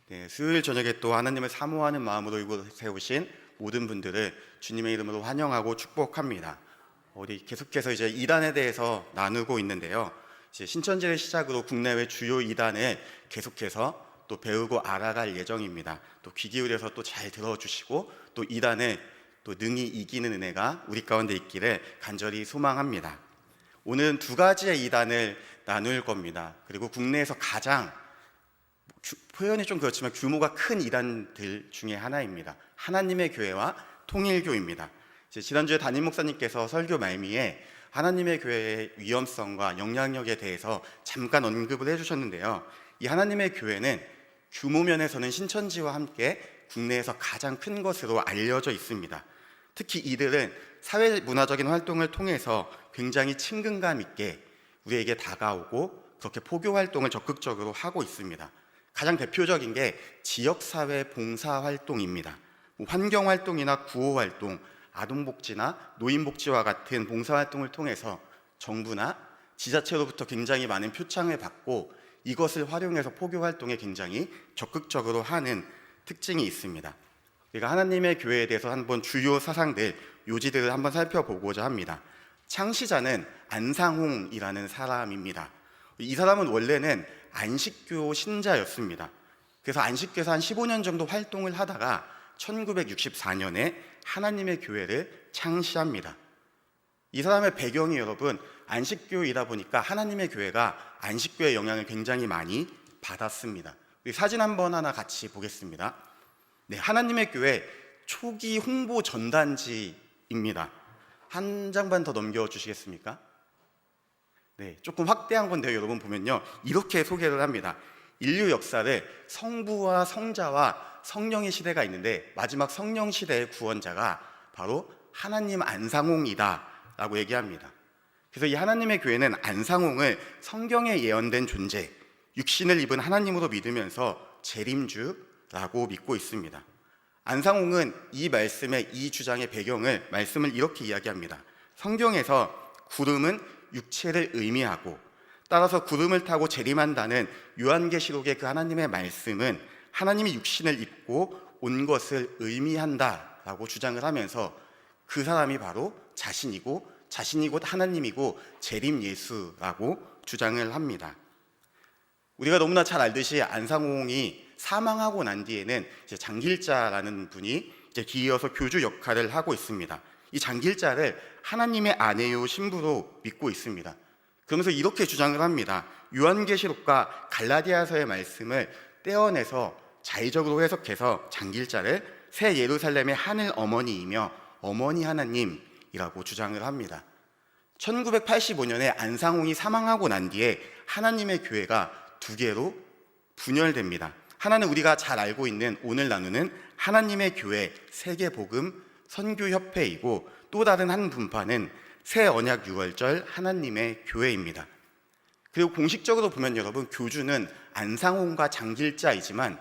네, 수요일 저녁에 또 하나님을 사모하는 마음으로 이곳에 오신 모든 분들을 주님의 이름으로 환영하고 축복합니다. 우리 계속해서 이제 이단에 대해서 나누고 있는데요. 이제 신천지를 시작으로 국내외 주요 이단을 계속해서 또 배우고 알아갈 예정입니다. 또 귀 기울여서 또 잘 들어주시고 또 이단을 또 능히 이기는 은혜가 우리 가운데 있기를 간절히 소망합니다. 오늘은 두 가지의 이단을 나눌 겁니다. 그리고 국내에서 가장 표현이 좀 그렇지만 규모가 큰 이단들 중에 하나입니다. 하나님의 교회와 통일교입니다. 지난주에 담임 목사님께서 설교 말미에 하나님의 교회의 위험성과 영향력에 대해서 잠깐 언급을 해주셨는데요. 이 하나님의 교회는 규모 면에서는 신천지와 함께 국내에서 가장 큰 것으로 알려져 있습니다. 특히 이들은 사회문화적인 활동을 통해서 굉장히 친근감 있게 우리에게 다가오고 그렇게 포교 활동을 적극적으로 하고 있습니다. 가장 대표적인 게 지역사회 봉사활동입니다. 환경활동이나 구호활동, 아동복지나 노인복지와 같은 봉사활동을 통해서 정부나 지자체로부터 굉장히 많은 표창을 받고 이것을 활용해서 포교활동에 굉장히 적극적으로 하는 특징이 있습니다. 우리가 하나님의 교회에 대해서 한번 주요 사상들, 요지들을 한번 살펴보고자 합니다. 창시자는 안상홍이라는 사람입니다. 이 사람은 원래는 안식교 신자였습니다. 그래서 안식교에서 한 15년 정도 활동을 하다가 1964년에 하나님의 교회를 창시합니다. 이 사람의 배경이 여러분 안식교이다 보니까 하나님의 교회가 안식교의 영향을 굉장히 많이 받았습니다. 우리 사진 한번 하나 같이 보겠습니다. 네, 하나님의 교회 초기 홍보 전단지입니다. 한 장만 더 넘겨주시겠습니까? 네, 조금 확대한 건데요. 여러분 보면요, 이렇게 소개를 합니다. 인류 역사를 성부와 성자와 성령의 시대가 있는데 마지막 성령 시대의 구원자가 바로 하나님 안상홍이다 라고 얘기합니다. 그래서 이 하나님의 교회는 안상홍을 성경에 예언된 존재, 육신을 입은 하나님으로 믿으면서 재림주라고 믿고 있습니다. 안상홍은 이 말씀의 이 주장의 배경을 말씀을 이렇게 이야기합니다. 성경에서 구름은 육체를 의미하고 따라서 구름을 타고 재림한다는 요한계시록의 그 하나님의 말씀은 하나님이 육신을 입고 온 것을 의미한다라고 주장을 하면서 그 사람이 바로 자신이고 자신이 곧 하나님이고 재림 예수라고 주장을 합니다. 우리가 너무나 잘 알듯이 안상홍이 사망하고 난 뒤에는 이제 장길자라는 분이 이제 뒤이어서 교주 역할을 하고 있습니다. 이 장길자를 하나님의 아내요 신부로 믿고 있습니다. 그러면서 이렇게 주장을 합니다. 요한계시록과 갈라디아서의 말씀을 떼어내서 자의적으로 해석해서 장길자를 새 예루살렘의 하늘 어머니이며 어머니 하나님이라고 주장을 합니다. 1985년에 안상홍이 사망하고 난 뒤에 하나님의 교회가 두 개로 분열됩니다. 하나는 우리가 잘 알고 있는 오늘 나누는 하나님의 교회 세계복음 선교협회이고 또 다른 한 분파는 새 언약 유월절 하나님의 교회입니다. 그리고 공식적으로 보면 여러분 교주는 안상홍과 장길자이지만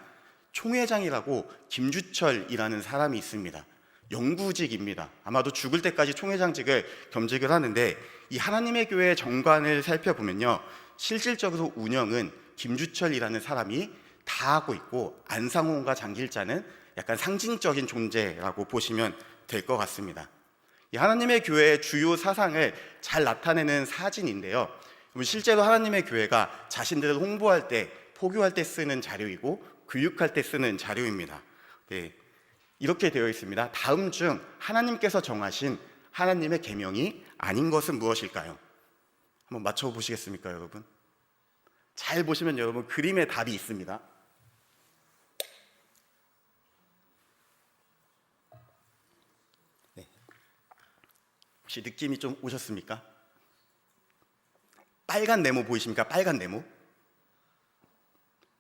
총회장이라고 김주철이라는 사람이 있습니다. 영구직입니다. 아마도 죽을 때까지 총회장직을 겸직을 하는데 이 하나님의 교회의 정관을 살펴보면요, 실질적으로 운영은 김주철이라는 사람이 다 하고 있고 안상홍과 장길자는 약간 상징적인 존재라고 보시면 될 것 같습니다. 이 하나님의 교회의 주요 사상을 잘 나타내는 사진인데요, 실제로 하나님의 교회가 자신들을 홍보할 때, 포교할 때 쓰는 자료이고 교육할 때 쓰는 자료입니다. 네, 이렇게 되어 있습니다. 다음 중 하나님께서 정하신 하나님의 계명이 아닌 것은 무엇일까요? 한번 맞춰보시겠습니까, 여러분? 잘 보시면 여러분 그림에 답이 있습니다. 네. 혹시 느낌이 좀 오셨습니까? 빨간 네모 보이십니까? 빨간 네모.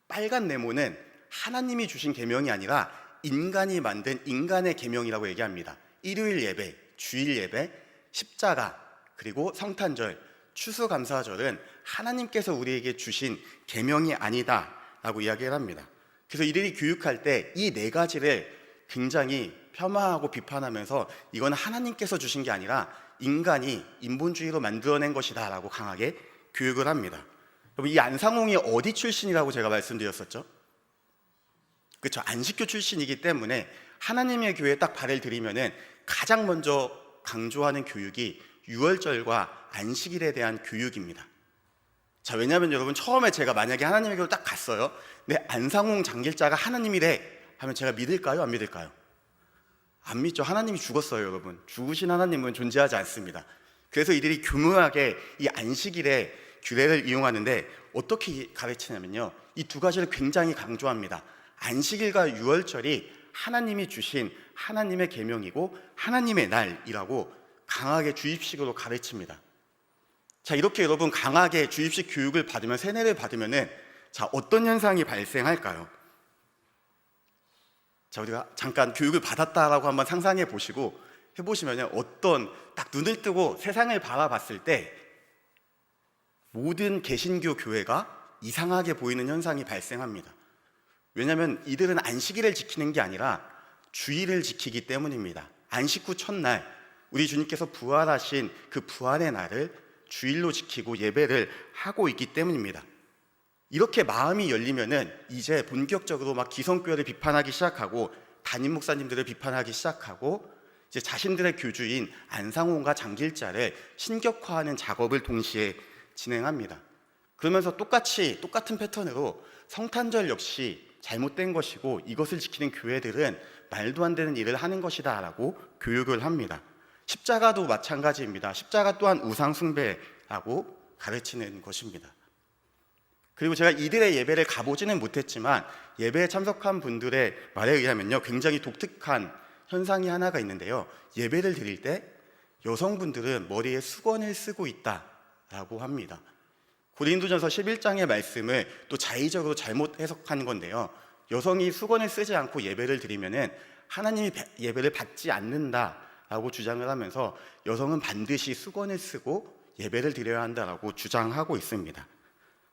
빨간 네모는 하나님이 주신 계명이 아니라 인간이 만든 인간의 계명이라고 얘기합니다. 일요일 예배, 주일 예배, 십자가, 그리고 성탄절, 추수감사절은 하나님께서 우리에게 주신 계명이 아니다라고 이야기를 합니다. 그래서 이들이 교육할 때 이 네 가지를 굉장히 폄하하고 비판하면서 이건 하나님께서 주신 게 아니라 인간이 인본주의로 만들어낸 것이다 라고 강하게 교육을 합니다. 여러분, 이 안상홍이 어디 출신이라고 제가 말씀드렸었죠? 그렇죠. 안식교 출신이기 때문에 하나님의 교회에 딱 발을 들이면은 가장 먼저 강조하는 교육이 유월절과 안식일에 대한 교육입니다. 자, 왜냐하면 여러분, 처음에 제가 만약에 하나님의 교회를 딱 갔어요. 근데 안상홍 장길자가 하나님이래 하면 제가 믿을까요? 안 믿을까요? 안 믿죠. 하나님이 죽었어요, 여러분. 죽으신 하나님은 존재하지 않습니다. 그래서 이들이 교묘하게 이 안식일의 규례를 이용하는데 어떻게 가르치냐면요, 이 두 가지를 굉장히 강조합니다. 안식일과 유월절이 하나님이 주신 하나님의 계명이고 하나님의 날이라고 강하게 주입식으로 가르칩니다. 자, 이렇게 여러분 강하게 주입식 교육을 받으면, 세뇌를 받으면은 자, 어떤 현상이 발생할까요? 자, 우리가 잠깐 교육을 받았다라고 한번 상상해 보시고 해보시면 어떤, 딱 눈을 뜨고 세상을 바라봤을 때 모든 개신교 교회가 이상하게 보이는 현상이 발생합니다. 왜냐하면 이들은 안식일을 지키는 게 아니라 주일을 지키기 때문입니다. 안식 후 첫날, 우리 주님께서 부활하신 그 부활의 날을 주일로 지키고 예배를 하고 있기 때문입니다. 이렇게 마음이 열리면은 이제 본격적으로 막 기성교회를 비판하기 시작하고 담임 목사님들을 비판하기 시작하고 이제 자신들의 교주인 안상홍과 장길자를 신격화하는 작업을 동시에 진행합니다. 그러면서 똑같은 패턴으로 성탄절 역시 잘못된 것이고 이것을 지키는 교회들은 말도 안 되는 일을 하는 것이다 라고 교육을 합니다. 십자가도 마찬가지입니다. 십자가 또한 우상 숭배라고 가르치는 것입니다. 그리고 제가 이들의 예배를 가보지는 못했지만 예배에 참석한 분들의 말에 의하면요, 굉장히 독특한 현상이 하나가 있는데요, 예배를 드릴 때 여성분들은 머리에 수건을 쓰고 있다라고 합니다. 고린도전서 11장의 말씀을 또 자의적으로 잘못 해석한 건데요, 여성이 수건을 쓰지 않고 예배를 드리면은 하나님이 예배를 받지 않는다라고 주장을 하면서 여성은 반드시 수건을 쓰고 예배를 드려야 한다라고 주장하고 있습니다.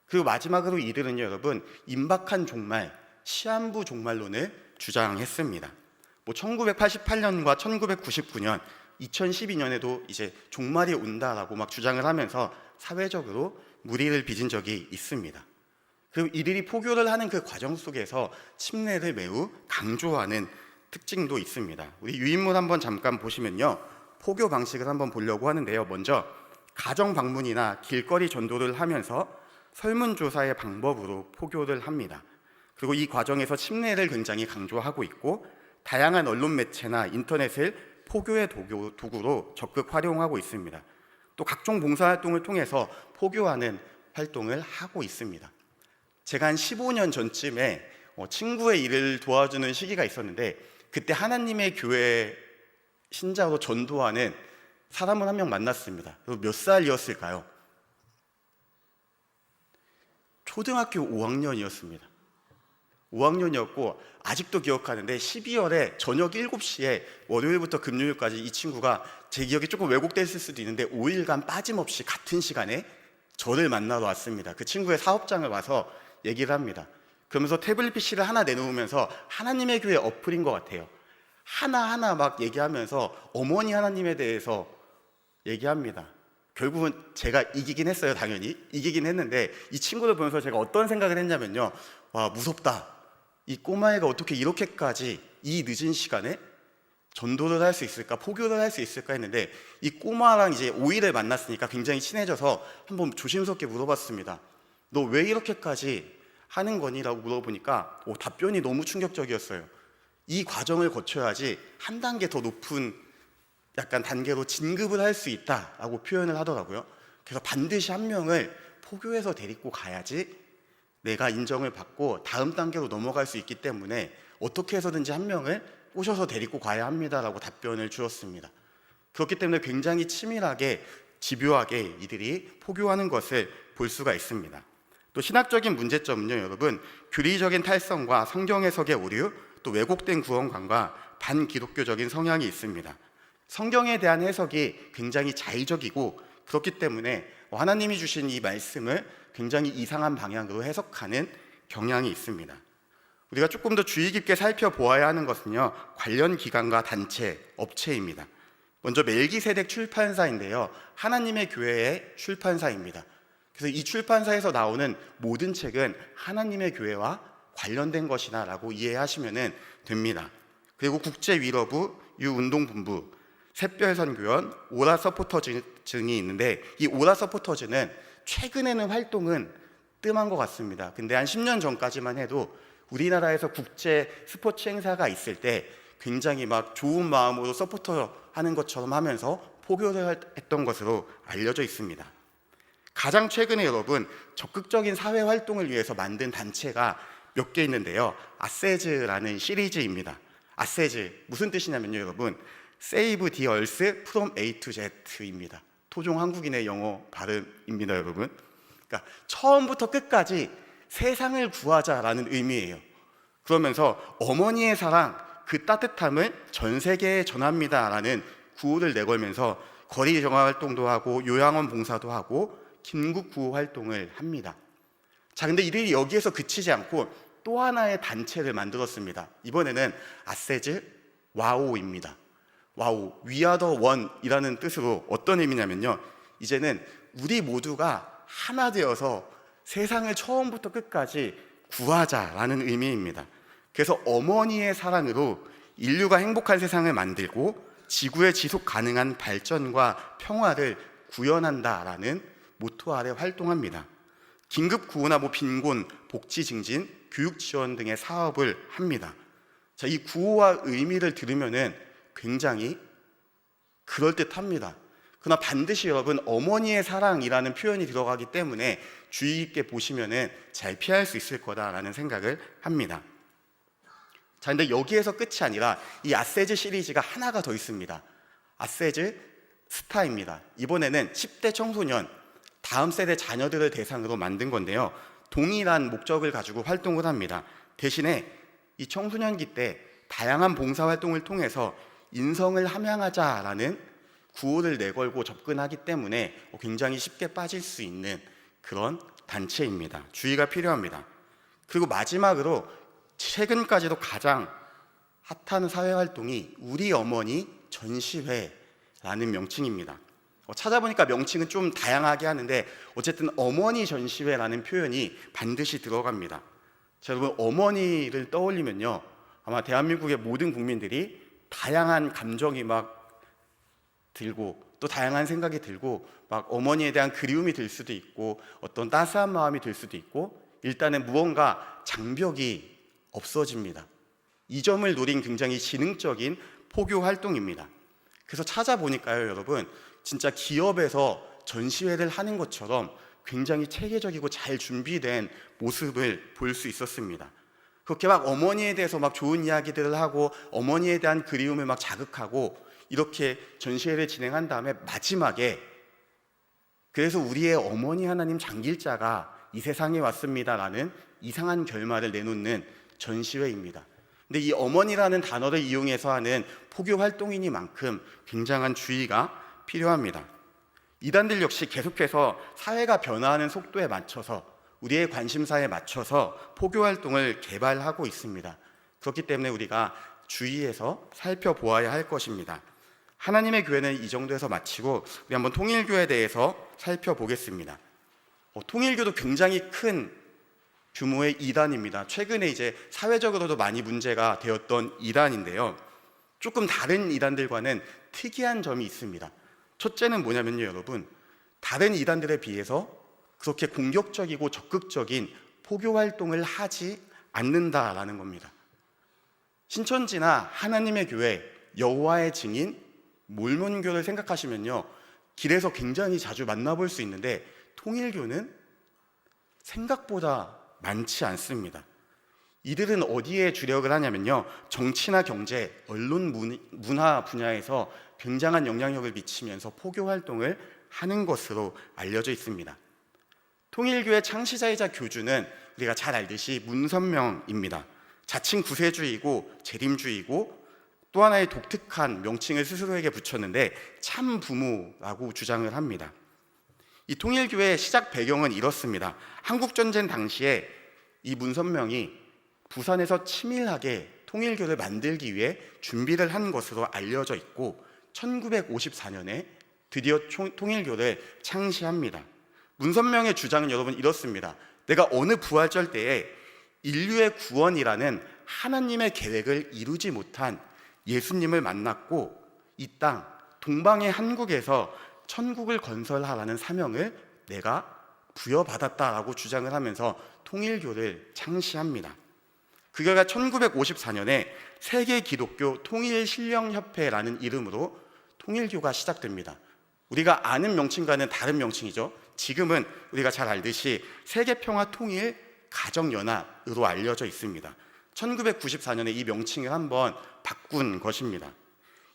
그리고 마지막으로 이들은요, 여러분, 임박한 종말, 시한부 종말론을 주장했습니다. 1988년과 1999년, 2012년에도 이제 종말이 온다라고 막 주장을 하면서 사회적으로 물의를 빚은 적이 있습니다. 그리고 이들이 포교를 하는 그 과정 속에서 침례를 매우 강조하는 특징도 있습니다. 우리 유인물 한번 잠깐 보시면요, 포교 방식을 한번 보려고 하는데요, 먼저 가정 방문이나 길거리 전도를 하면서 설문조사의 방법으로 포교를 합니다. 그리고 이 과정에서 침례를 굉장히 강조하고 있고 다양한 언론 매체나 인터넷을 포교의 도구로 적극 활용하고 있습니다. 또 각종 봉사활동을 통해서 포교하는 활동을 하고 있습니다. 제가 한 15년 전쯤에 친구의 일을 도와주는 시기가 있었는데 그때 하나님의 교회 신자로 전도하는 사람을 한 명 만났습니다. 몇 살이었을까요? 초등학교 5학년이었습니다. 5학년이었고 아직도 기억하는데 12월에 저녁 7시에 월요일부터 금요일까지 이 친구가, 제 기억이 조금 왜곡됐을 수도 있는데 5일간 빠짐없이 같은 시간에 저를 만나러 왔습니다. 그 친구의 사업장을 와서 얘기를 합니다. 그러면서 태블릿 PC를 하나 내놓으면서 하나님의 교회 어플인 것 같아요. 하나하나 막 얘기하면서 어머니 하나님에 대해서 얘기합니다. 결국은 제가 이기긴 했어요. 당연히 이기긴 했는데 이 친구를 보면서 제가 어떤 생각을 했냐면요, 와, 무섭다. 이 꼬마애가 어떻게 이렇게까지 이 늦은 시간에 전도를 할 수 있을까, 포교를 할 수 있을까 했는데 이 꼬마랑 이제 5일을 만났으니까 굉장히 친해져서 한번 조심스럽게 물어봤습니다. 너 왜 이렇게까지 하는 거니? 라고 물어보니까 답변이 너무 충격적이었어요. 이 과정을 거쳐야지 한 단계 더 높은 약간 단계로 진급을 할 수 있다라고 표현을 하더라고요. 그래서 반드시 한 명을 포교해서 데리고 가야지 내가 인정을 받고 다음 단계로 넘어갈 수 있기 때문에 어떻게 해서든지 한 명을 꼬셔서 데리고 가야 합니다라고 답변을 주었습니다. 그렇기 때문에 굉장히 치밀하게 집요하게 이들이 포교하는 것을 볼 수가 있습니다. 또 신학적인 문제점은요, 여러분, 교리적인 탈성과 성경 해석의 오류, 또 왜곡된 구원관과 반기독교적인 성향이 있습니다. 성경에 대한 해석이 굉장히 자의적이고 그렇기 때문에 하나님이 주신 이 말씀을 굉장히 이상한 방향으로 해석하는 경향이 있습니다. 우리가 조금 더 주의 깊게 살펴보아야 하는 것은요, 관련 기관과 단체, 업체입니다. 먼저 멜기세덱 출판사인데요, 하나님의 교회의 출판사입니다. 그래서 이 출판사에서 나오는 모든 책은 하나님의 교회와 관련된 것이나라고 이해하시면 됩니다. 그리고 국제위러부, 유운동본부, 샛별선교원, 오라 서포터즈증이 있는데, 이 오라 서포터즈는 최근에는 활동은 뜸한 것 같습니다. 근데 한 10년 전까지만 해도 우리나라에서 국제 스포츠 행사가 있을 때 굉장히 막 좋은 마음으로 서포터 하는 것처럼 하면서 포교를 했던 것으로 알려져 있습니다. 가장 최근에 여러분 적극적인 사회 활동을 위해서 만든 단체가 몇 개 있는데요. 아세즈라는 시리즈입니다. 아세즈 무슨 뜻이냐면요, 여러분 Save the Earth from A to Z입니다. 토종 한국인의 영어 발음입니다, 여러분. 그러니까 처음부터 끝까지 세상을 구하자라는 의미예요. 그러면서 어머니의 사랑, 그 따뜻함을 전 세계에 전합니다라는 구호를 내걸면서 거리 정화 활동도 하고 요양원 봉사도 하고 긴급 구호 활동을 합니다. 자, 근데 이들이 여기에서 그치지 않고 또 하나의 단체를 만들었습니다. 이번에는 아세즈 와오입니다. 와우, We are the one이라는 뜻으로 어떤 의미냐면요, 이제는 우리 모두가 하나 되어서 세상을 처음부터 끝까지 구하자라는 의미입니다. 그래서 어머니의 사랑으로 인류가 행복한 세상을 만들고 지구의 지속 가능한 발전과 평화를 구현한다라는 모토 아래 활동합니다. 긴급 구호나 빈곤, 복지 증진, 교육 지원 등의 사업을 합니다. 자, 이 구호와 의미를 들으면은 굉장히 그럴듯합니다. 그러나 반드시 여러분 어머니의 사랑이라는 표현이 들어가기 때문에 주의 깊게 보시면은 잘 피할 수 있을 거다라는 생각을 합니다. 자, 근데 여기에서 끝이 아니라 이 아세즈 시리즈가 하나가 더 있습니다. 아세즈 스타입니다. 이번에는 10대 청소년, 다음 세대 자녀들을 대상으로 만든 건데요, 동일한 목적을 가지고 활동을 합니다. 대신에 이 청소년기 때 다양한 봉사활동을 통해서 인성을 함양하자라는 구호를 내걸고 접근하기 때문에 굉장히 쉽게 빠질 수 있는 그런 단체입니다. 주의가 필요합니다. 그리고 마지막으로 최근까지도 가장 핫한 사회활동이 우리 어머니 전시회라는 명칭입니다. 찾아보니까 명칭은 좀 다양하게 하는데 어쨌든 어머니 전시회라는 표현이 반드시 들어갑니다. 자, 여러분 어머니를 떠올리면요, 아마 대한민국의 모든 국민들이 다양한 감정이 막 들고 또 다양한 생각이 들고 막 어머니에 대한 그리움이 들 수도 있고 어떤 따스한 마음이 들 수도 있고 일단은 무언가 장벽이 없어집니다. 이 점을 노린 굉장히 지능적인 포교 활동입니다. 그래서 찾아보니까요, 여러분 진짜 기업에서 전시회를 하는 것처럼 굉장히 체계적이고 잘 준비된 모습을 볼 수 있었습니다. 그렇게 막 어머니에 대해서 막 좋은 이야기들을 하고 어머니에 대한 그리움을 막 자극하고 이렇게 전시회를 진행한 다음에 마지막에 그래서 우리의 어머니 하나님 장길자가 이 세상에 왔습니다라는 이상한 결말을 내놓는 전시회입니다. 근데 이 어머니라는 단어를 이용해서 하는 포교 활동이니만큼 굉장한 주의가 필요합니다. 이단들 역시 계속해서 사회가 변화하는 속도에 맞춰서 우리의 관심사에 맞춰서 포교 활동을 개발하고 있습니다. 그렇기 때문에 우리가 주의해서 살펴보아야 할 것입니다. 하나님의 교회는 이 정도에서 마치고 우리 한번 통일교에 대해서 살펴보겠습니다. 통일교도 굉장히 큰 규모의 이단입니다. 최근에 이제 사회적으로도 많이 문제가 되었던 이단인데요, 조금 다른 이단들과는 특이한 점이 있습니다. 첫째는 뭐냐면요, 여러분 다른 이단들에 비해서 그렇게 공격적이고 적극적인 포교 활동을 하지 않는다라는 겁니다. 신천지나 하나님의 교회, 여호와의 증인, 몰몬교를 생각하시면요, 길에서 굉장히 자주 만나볼 수 있는데 통일교는 생각보다 많지 않습니다. 이들은 어디에 주력을 하냐면요, 정치나 경제, 언론, 문화 분야에서 굉장한 영향력을 미치면서 포교 활동을 하는 것으로 알려져 있습니다. 통일교의 창시자이자 교주는 우리가 잘 알듯이 문선명입니다. 자칭 구세주의고 재림주의고 또 하나의 독특한 명칭을 스스로에게 붙였는데 참부모라고 주장을 합니다. 이 통일교의 시작 배경은 이렇습니다. 한국전쟁 당시에 이 문선명이 부산에서 치밀하게 통일교를 만들기 위해 준비를 한 것으로 알려져 있고 1954년에 드디어 통일교를 창시합니다. 문선명의 주장은 여러분 이렇습니다. 내가 어느 부활절 때에 인류의 구원이라는 하나님의 계획을 이루지 못한 예수님을 만났고 이 땅 동방의 한국에서 천국을 건설하라는 사명을 내가 부여받았다라고 주장을 하면서 통일교를 창시합니다. 그 결과 1954년에 세계 기독교 통일신령협회라는 이름으로 통일교가 시작됩니다. 우리가 아는 명칭과는 다른 명칭이죠. 지금은 우리가 잘 알듯이 세계평화통일 가정연합으로 알려져 있습니다. 1994년에 이 명칭을 한번 바꾼 것입니다.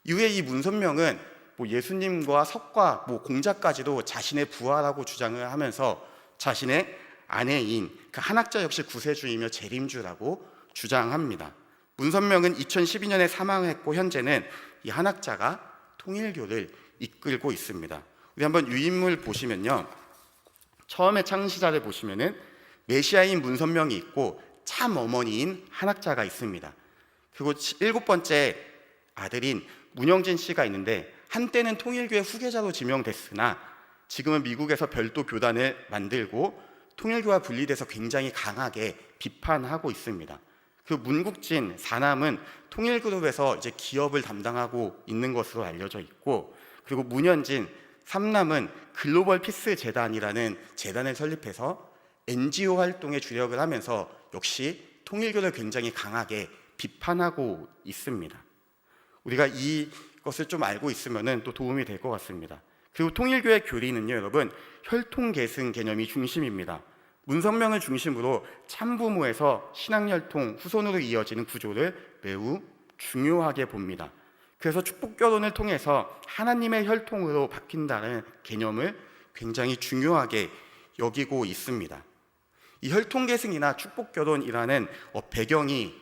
이후에 이 문선명은 예수님과 석과 공자까지도 자신의 부하라고 주장을 하면서 자신의 아내인 그 한학자 역시 구세주이며 재림주라고 주장합니다. 문선명은 2012년에 사망했고 현재는 이 한학자가 통일교를 이끌고 있습니다. 우리 한번 유인물 보시면요, 처음에 창시자를 보시면은 메시아인 문선명이 있고 참 어머니인 한학자가 있습니다. 그리고 7번째 아들인 문영진 씨가 있는데 한때는 통일교의 후계자로 지명됐으나 지금은 미국에서 별도 교단을 만들고 통일교와 분리돼서 굉장히 강하게 비판하고 있습니다. 그 문국진 4남은 통일그룹에서 이제 기업을 담당하고 있는 것으로 알려져 있고, 그리고 문현진 3남은 글로벌 피스 재단이라는 재단을 설립해서 NGO 활동에 주력을 하면서 역시 통일교를 굉장히 강하게 비판하고 있습니다. 우리가 이것을 좀 알고 있으면 또 도움이 될 것 같습니다. 그리고 통일교의 교리는요, 여러분, 혈통계승 개념이 중심입니다. 문선명을 중심으로 참부모에서 신앙혈통 후손으로 이어지는 구조를 매우 중요하게 봅니다. 그래서 축복결혼을 통해서 하나님의 혈통으로 바뀐다는 개념을 굉장히 중요하게 여기고 있습니다. 이 혈통계승이나 축복결혼이라는 배경이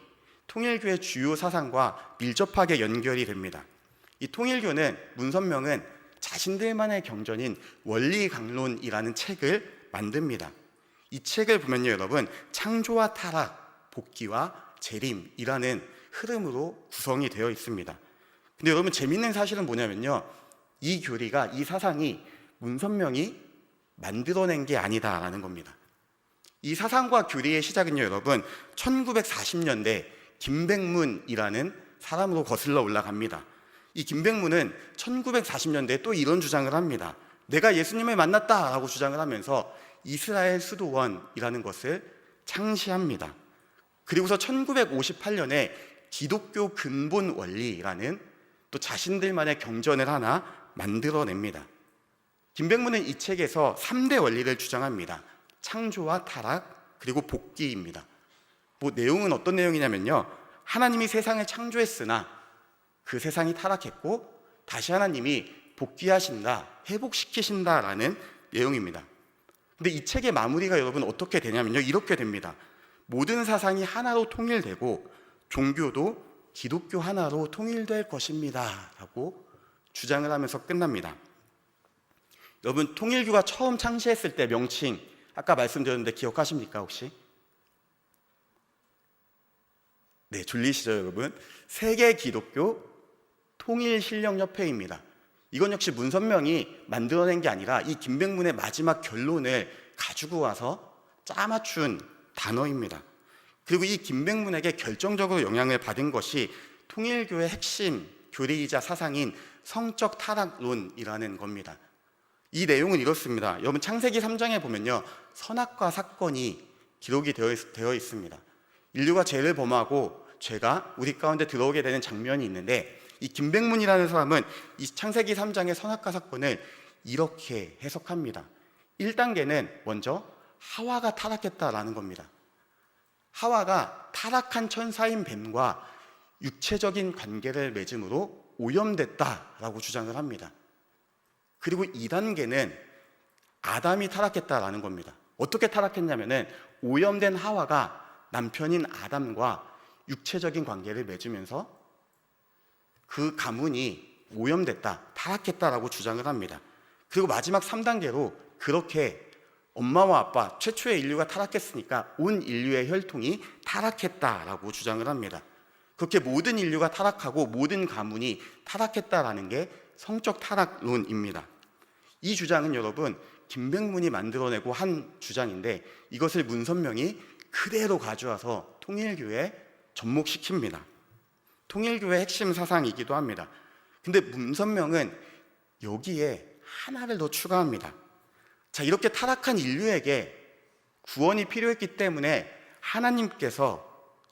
통일교의 주요 사상과 밀접하게 연결이 됩니다. 이 통일교는, 문선명은 자신들만의 경전인 원리강론이라는 책을 만듭니다. 이 책을 보면요, 여러분, 창조와 타락, 복귀와 재림이라는 흐름으로 구성이 되어 있습니다. 근데 여러분, 재밌는 사실은 뭐냐면요, 이 교리가, 이 사상이 문선명이 만들어낸 게 아니다라는 겁니다. 이 사상과 교리의 시작은요, 여러분, 1940년대 김백문이라는 사람으로 거슬러 올라갑니다. 이 김백문은 1940년대에 또 이런 주장을 합니다. 내가 예수님을 만났다라고 주장을 하면서 이스라엘 수도원이라는 것을 창시합니다. 그리고서 1958년에 기독교 근본 원리라는 또 자신들만의 경전을 하나 만들어냅니다. 김백문은 이 책에서 3대 원리를 주장합니다. 창조와 타락, 그리고 복귀입니다. 내용은 어떤 내용이냐면요, 하나님이 세상을 창조했으나 그 세상이 타락했고 다시 하나님이 복귀하신다, 회복시키신다라는 내용입니다. 근데 이 책의 마무리가 여러분 어떻게 되냐면요, 이렇게 됩니다. 모든 사상이 하나로 통일되고 종교도 기독교 하나로 통일될 것입니다 라고 주장을 하면서 끝납니다. 여러분, 통일교가 처음 창시했을 때 명칭 아까 말씀드렸는데 기억하십니까 혹시? 네, 졸리시죠 여러분? 세계 기독교 통일신령협회입니다. 이건 역시 문선명이 만들어낸 게 아니라 이 김백문의 마지막 결론을 가지고 와서 짜맞춘 단어입니다. 그리고 이 김백문에게 결정적으로 영향을 받은 것이 통일교의 핵심 교리이자 사상인 성적 타락론이라는 겁니다. 이 내용은 이렇습니다. 여러분, 창세기 3장에 보면요, 선악과 사건이 기록이 되어 있습니다. 인류가 죄를 범하고 죄가 우리 가운데 들어오게 되는 장면이 있는데, 이 김백문이라는 사람은 이 창세기 3장의 선악과 사건을 이렇게 해석합니다. 1단계는 먼저 하와가 타락했다라는 겁니다. 하와가 타락한 천사인 뱀과 육체적인 관계를 맺음으로 오염됐다라고 주장을 합니다. 그리고 2단계는 아담이 타락했다라는 겁니다. 어떻게 타락했냐면은 오염된 하와가 남편인 아담과 육체적인 관계를 맺으면서 그 가문이 오염됐다, 타락했다라고 주장을 합니다. 그리고 마지막 3단계로 그렇게 엄마와 아빠, 최초의 인류가 타락했으니까 온 인류의 혈통이 타락했다라고 주장을 합니다. 그렇게 모든 인류가 타락하고 모든 가문이 타락했다라는 게 성적 타락론입니다. 이 주장은 여러분 김백문이 만들어내고 한 주장인데, 이것을 문선명이 그대로 가져와서 통일교에 접목시킵니다. 통일교의 핵심 사상이기도 합니다. 근데 문선명은 여기에 하나를 더 추가합니다. 자, 이렇게 타락한 인류에게 구원이 필요했기 때문에 하나님께서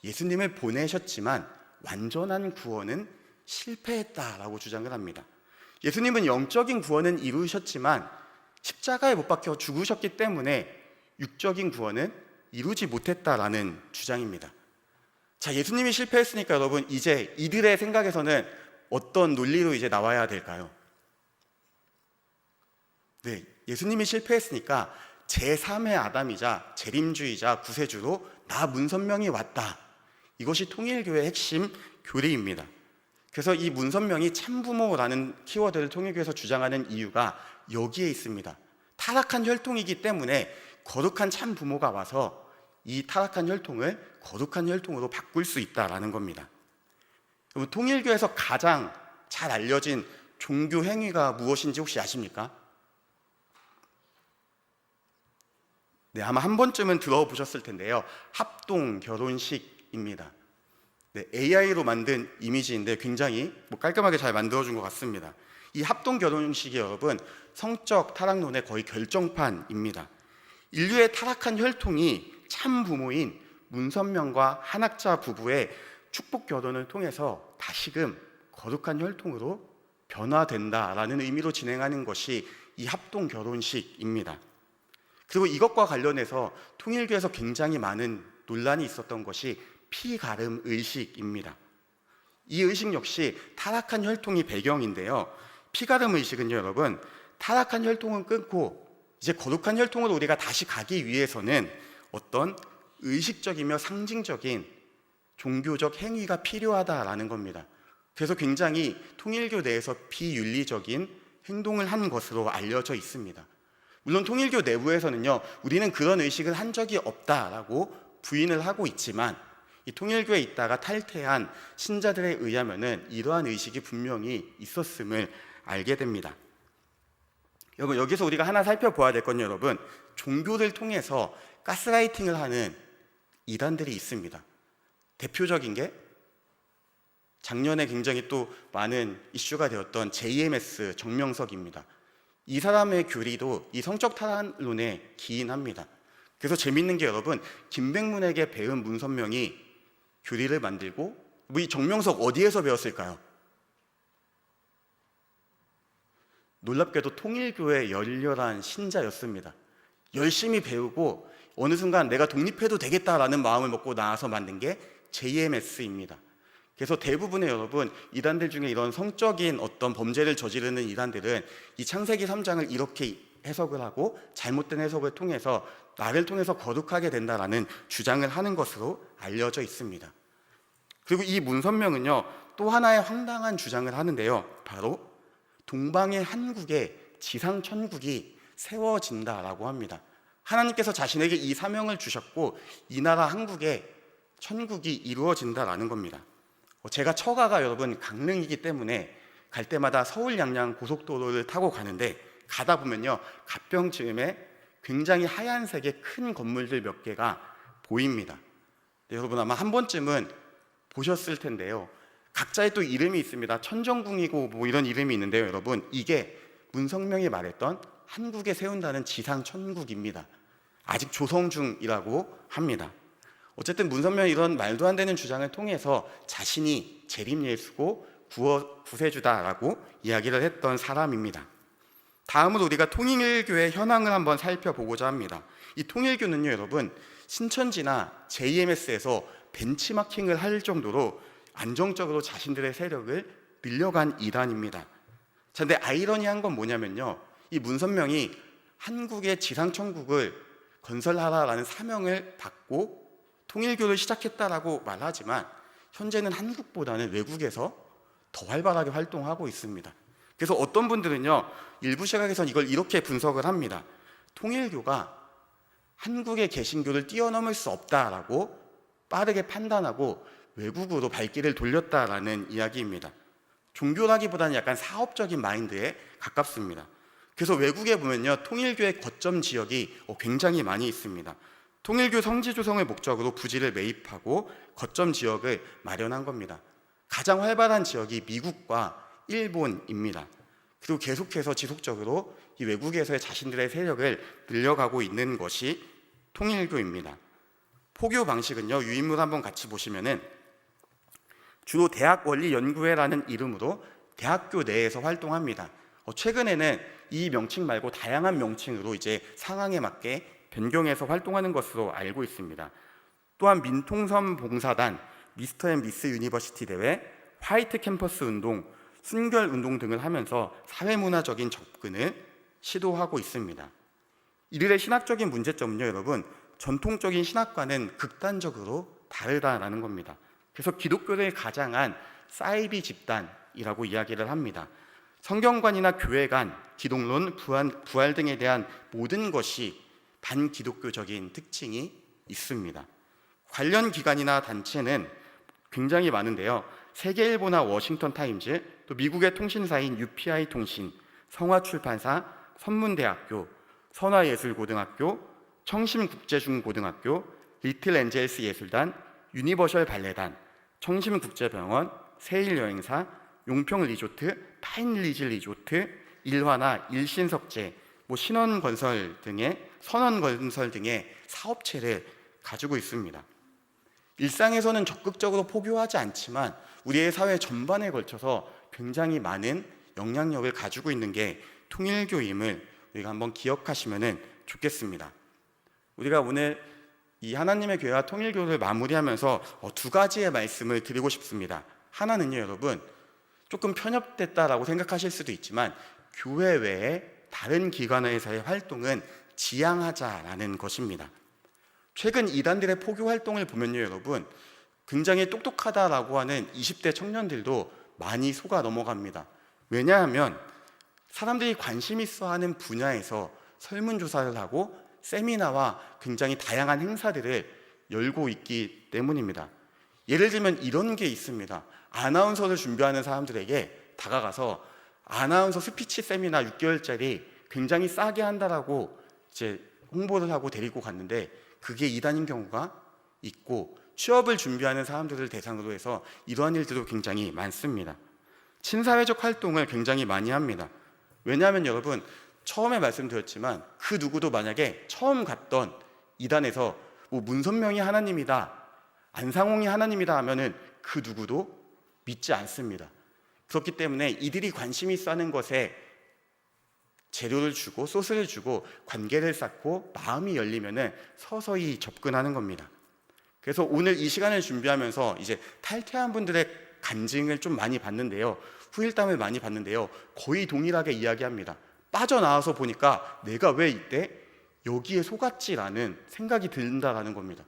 예수님을 보내셨지만 완전한 구원은 실패했다라고 주장을 합니다. 예수님은 영적인 구원은 이루셨지만 십자가에 못 박혀 죽으셨기 때문에 육적인 구원은 이루지 못했다라는 주장입니다. 자, 예수님이 실패했으니까 여러분, 이제 이들의 생각에서는 어떤 논리로 이제 나와야 될까요? 네, 예수님이 실패했으니까 제3의 아담이자 재림주의자 구세주로 나 문선명이 왔다. 이것이 통일교의 핵심 교리입니다. 그래서 이 문선명이 참부모라는 키워드를 통일교에서 주장하는 이유가 여기에 있습니다. 타락한 혈통이기 때문에 거룩한 참부모가 와서 이 타락한 혈통을 거룩한 혈통으로 바꿀 수 있다라는 겁니다. 그럼 통일교에서 가장 잘 알려진 종교 행위가 무엇인지 혹시 아십니까? 네, 아마 한 번쯤은 들어보셨을 텐데요. 합동 결혼식입니다. 네, AI로 만든 이미지인데 굉장히 깔끔하게 잘 만들어준 것 같습니다. 이 합동 결혼식이 여러분, 성적 타락론의 거의 결정판입니다. 인류의 타락한 혈통이 참 부모인 문선명과 한학자 부부의 축복 결혼을 통해서 다시금 거룩한 혈통으로 변화된다라는 의미로 진행하는 것이 이 합동 결혼식입니다. 그리고 이것과 관련해서 통일교에서 굉장히 많은 논란이 있었던 것이 피가름 의식입니다. 이 의식 역시 타락한 혈통이 배경인데요. 피가름 의식은요, 여러분, 타락한 혈통은 끊고 이제 거룩한 혈통으로 우리가 다시 가기 위해서는 어떤 의식적이며 상징적인 종교적 행위가 필요하다라는 겁니다. 그래서 굉장히 통일교 내에서 비윤리적인 행동을 한 것으로 알려져 있습니다. 물론 통일교 내부에서는요, 우리는 그런 의식을 한 적이 없다라고 부인을 하고 있지만 이 통일교에 있다가 탈퇴한 신자들에 의하면은 이러한 의식이 분명히 있었음을 알게 됩니다. 여러분, 여기서 우리가 하나 살펴봐야 될 건 여러분, 종교를 통해서 가스라이팅을 하는 이단들이 있습니다. 대표적인 게 작년에 굉장히 또 많은 이슈가 되었던 JMS 정명석입니다. 이 사람의 교리도 이 성적 타락론에 기인합니다. 그래서 재밌는 게 여러분, 김백문에게 배운 문선명이 교리를 만들고 이 정명석 어디에서 배웠을까요? 놀랍게도 통일교의 열렬한 신자였습니다. 열심히 배우고 어느 순간 내가 독립해도 되겠다라는 마음을 먹고 나와서 만든 게 JMS입니다. 그래서 대부분의 여러분, 이단들 중에 이런 성적인 어떤 범죄를 저지르는 이단들은 이 창세기 3장을 이렇게 해석을 하고 잘못된 해석을 통해서 나를 통해서 거룩하게 된다라는 주장을 하는 것으로 알려져 있습니다. 그리고 이 문선명은요, 또 하나의 황당한 주장을 하는데요. 바로 동방의 한국에 지상천국이 세워진다라고 합니다. 하나님께서 자신에게 이 사명을 주셨고 이 나라 한국에 천국이 이루어진다라는 겁니다. 제가 처가가 여러분 강릉이기 때문에 갈 때마다 서울 양양 고속도로를 타고 가는데 가다 보면요, 가평쯤에 굉장히 하얀색의 큰 건물들 몇 개가 보입니다. 네, 여러분 아마 한 번쯤은 보셨을 텐데요. 각자의 또 이름이 있습니다. 천정궁이고 뭐 이런 이름이 있는데요, 여러분 이게 문성명이 말했던 한국에 세운다는 지상천국입니다. 아직 조성 중이라고 합니다. 어쨌든 문선명이 이런 말도 안 되는 주장을 통해서 자신이 재림예수고 구세주다라고 이야기를 했던 사람입니다. 다음으로 우리가 통일교의 현황을 한번 살펴보고자 합니다. 이 통일교는요, 여러분 신천지나 JMS에서 벤치마킹을 할 정도로 안정적으로 자신들의 세력을 늘려간 이단입니다. 자, 근데 아이러니한 건 뭐냐면요, 이 문선명이 한국의 지상천국을 건설하라라는 사명을 받고 통일교를 시작했다라고 말하지만 현재는 한국보다는 외국에서 더 활발하게 활동하고 있습니다. 그래서 어떤 분들은요, 일부 시각에서는 이걸 이렇게 분석을 합니다. 통일교가 한국의 개신교를 뛰어넘을 수 없다라고 빠르게 판단하고 외국으로 발길을 돌렸다라는 이야기입니다. 종교라기보다는 약간 사업적인 마인드에 가깝습니다. 그래서 외국에 보면요, 통일교의 거점 지역이 굉장히 많이 있습니다. 통일교 성지 조성을 목적으로 부지를 매입하고 거점 지역을 마련한 겁니다. 가장 활발한 지역이 미국과 일본입니다. 그리고 계속해서 지속적으로 이 외국에서의 자신들의 세력을 늘려가고 있는 것이 통일교입니다. 포교 방식은요, 유인물 한번 같이 보시면은 주로 대학원리연구회라는 이름으로 대학교 내에서 활동합니다. 최근에는 이 명칭 말고 다양한 명칭으로 이제 상황에 맞게 변경해서 활동하는 것으로 알고 있습니다. 또한 민통선 봉사단, 미스터 앤 미스 유니버시티 대회, 화이트 캠퍼스 운동, 순결 운동 등을 하면서 사회문화적인 접근을 시도하고 있습니다. 이들의 신학적인 문제점은요, 여러분, 전통적인 신학과는 극단적으로 다르다라는 겁니다. 그래서 기독교를 가장한 사이비 집단이라고 이야기를 합니다. 성경관이나 교회관, 기독론, 부활 등에 대한 모든 것이 반기독교적인 특징이 있습니다. 관련 기관이나 단체는 굉장히 많은데요. 세계일보나 워싱턴 타임즈, 또 미국의 통신사인 UPI 통신, 성화출판사, 선문대학교, 선화예술고등학교, 청심국제중고등학교, 리틀 엔젤스 예술단, 유니버셜 발레단, 청심국제병원, 세일여행사, 용평리조트, 파인리즈 리조트, 일화나 일신석재, 신원건설 등의 사업체를 가지고 있습니다. 일상에서는 적극적으로 포교하지 않지만 우리의 사회 전반에 걸쳐서 굉장히 많은 영향력을 가지고 있는 게 통일교임을 우리가 한번 기억하시면 좋겠습니다. 우리가 오늘 이 하나님의 교회와 통일교를 마무리하면서 두 가지의 말씀을 드리고 싶습니다. 하나는요, 여러분, 조금 편협됐다라고 생각하실 수도 있지만 교회 외에 다른 기관에서의 활동은 지양하자라는 것입니다. 최근 이단들의 포교 활동을 보면요, 여러분, 굉장히 똑똑하다라고 하는 20대 청년들도 많이 속아 넘어갑니다. 왜냐하면 사람들이 관심 있어 하는 분야에서 설문조사를 하고 세미나와 굉장히 다양한 행사들을 열고 있기 때문입니다. 예를 들면 이런 게 있습니다. 아나운서를 준비하는 사람들에게 다가가서 아나운서 스피치 세미나 6개월짜리 굉장히 싸게 한다라고 이제 홍보를 하고 데리고 갔는데 그게 이단인 경우가 있고, 취업을 준비하는 사람들을 대상으로 해서 이러한 일들도 굉장히 많습니다. 친사회적 활동을 굉장히 많이 합니다. 왜냐하면 여러분, 처음에 말씀드렸지만 그 누구도 만약에 처음 갔던 이단에서 문선명이 하나님이다, 안상홍이 하나님이다 하면은 그 누구도 믿지 않습니다. 그렇기 때문에 이들이 관심이 있어 하는 것에 재료를 주고 소스를 주고 관계를 쌓고 마음이 열리면은 서서히 접근하는 겁니다. 그래서 오늘 이 시간을 준비하면서 이제 탈퇴한 분들의 간증을 좀 많이 봤는데요, 후일담을 많이 봤는데요, 거의 동일하게 이야기합니다. 빠져나와서 보니까 내가 왜 이때 여기에 속았지라는 생각이 든다라는 겁니다.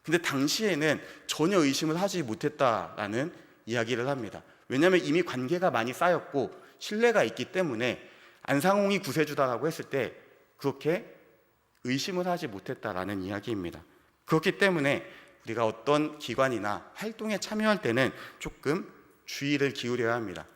근데 당시에는 전혀 의심을 하지 못했다라는 이야기를 합니다. 왜냐하면 이미 관계가 많이 쌓였고 신뢰가 있기 때문에 안상홍이 구세주다라고 했을 때 그렇게 의심을 하지 못했다라는 이야기입니다. 그렇기 때문에 우리가 어떤 기관이나 활동에 참여할 때는 조금 주의를 기울여야 합니다.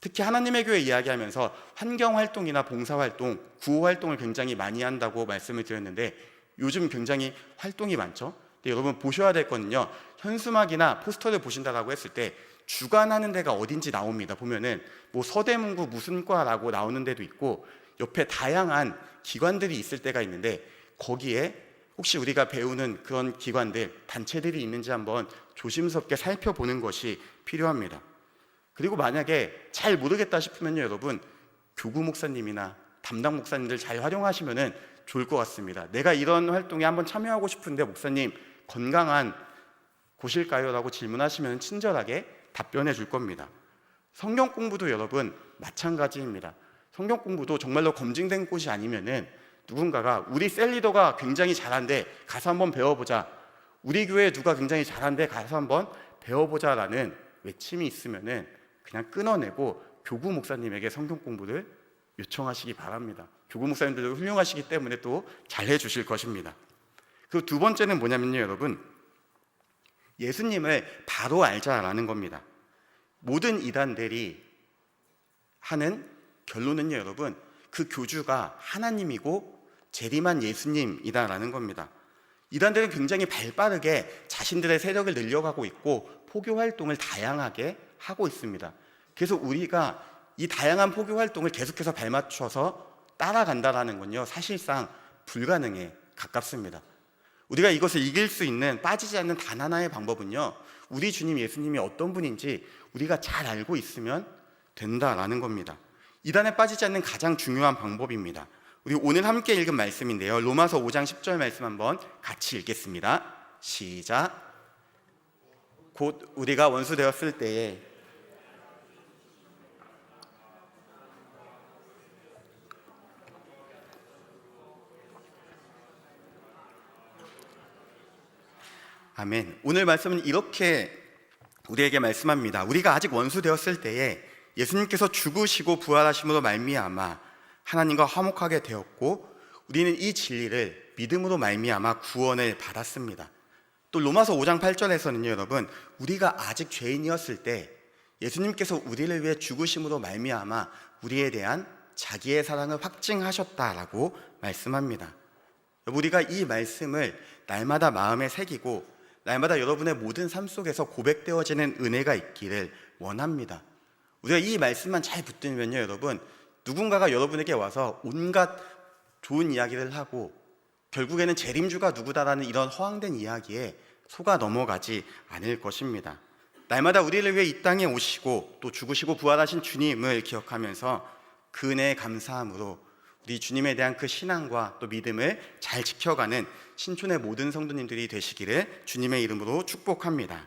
특히 하나님의 교회 이야기하면서 환경활동이나 봉사활동, 구호활동을 굉장히 많이 한다고 말씀을 드렸는데 요즘 굉장히 활동이 많죠. 근데 여러분 보셔야 될 거는요, 현수막이나 포스터를 보신다라고 했을 때 주관하는 데가 어딘지 나옵니다. 보면은 서대문구 무슨 과라고 나오는 데도 있고 옆에 다양한 기관들이 있을 때가 있는데 거기에 혹시 우리가 배우는 그런 기관들, 단체들이 있는지 한번 조심스럽게 살펴보는 것이 필요합니다. 그리고 만약에 잘 모르겠다 싶으면요, 여러분, 교구 목사님이나 담당 목사님들 잘 활용하시면 좋을 것 같습니다. 내가 이런 활동에 한번 참여하고 싶은데 목사님 건강한 곳일까요? 라고 질문하시면 친절하게 답변해 줄 겁니다. 성경 공부도 여러분 마찬가지입니다. 성경 공부도 정말로 검증된 곳이 아니면은 누군가가 우리 셀리더가 굉장히 잘한대, 가서 한번 배워보자, 우리 교회 누가 굉장히 잘한대, 가서 한번 배워보자라는 외침이 있으면은 그냥 끊어내고 교구 목사님에게 성경 공부를 요청하시기 바랍니다. 교구 목사님들도 훌륭하시기 때문에 또 잘해 주실 것입니다. 그리고 두 번째는 뭐냐면요, 여러분, 예수님을 바로 알자라는 겁니다. 모든 이단들이 하는 결론은요, 여러분, 그 교주가 하나님이고 재림한 예수님이다라는 겁니다. 이단들은 굉장히 발빠르게 자신들의 세력을 늘려가고 있고 포교 활동을 다양하게 하고 있습니다. 그래서 우리가 이 다양한 포교 활동을 계속해서 발맞춰서 따라간다라는 건요, 사실상 불가능에 가깝습니다. 우리가 이것을 이길 수 있는, 빠지지 않는 단 하나의 방법은요, 우리 주님 예수님이 어떤 분인지 우리가 잘 알고 있으면 된다라는 겁니다. 이단에 빠지지 않는 가장 중요한 방법입니다. 우리 오늘 함께 읽은 말씀인데요, 로마서 5장 10절 말씀 한번 같이 읽겠습니다. 시작. 곧 우리가 원수 되었을 때에 아멘. 오늘 말씀은 이렇게 우리에게 말씀합니다. 우리가 아직 원수 되었을 때에 예수님께서 죽으시고 부활하심으로 말미암아 하나님과 화목하게 되었고, 우리는 이 진리를 믿음으로 말미암아 구원을 받았습니다. 또 로마서 5장 8절에서는요, 여러분, 우리가 아직 죄인이었을 때 예수님께서 우리를 위해 죽으심으로 말미암아 우리에 대한 자기의 사랑을 확증하셨다라고 말씀합니다. 우리가 이 말씀을 날마다 마음에 새기고 날마다 여러분의 모든 삶 속에서 고백되어지는 은혜가 있기를 원합니다. 우리가 이 말씀만 잘 붙들면요, 여러분, 누군가가 여러분에게 와서 온갖 좋은 이야기를 하고 결국에는 재림주가 누구다라는 이런 허황된 이야기에 속아 넘어가지 않을 것입니다. 날마다 우리를 위해 이 땅에 오시고 또 죽으시고 부활하신 주님을 기억하면서 그 은혜에 감사함으로 우리 주님에 대한 그 신앙과 또 믿음을 잘 지켜가는 신촌의 모든 성도님들이 되시기를 주님의 이름으로 축복합니다.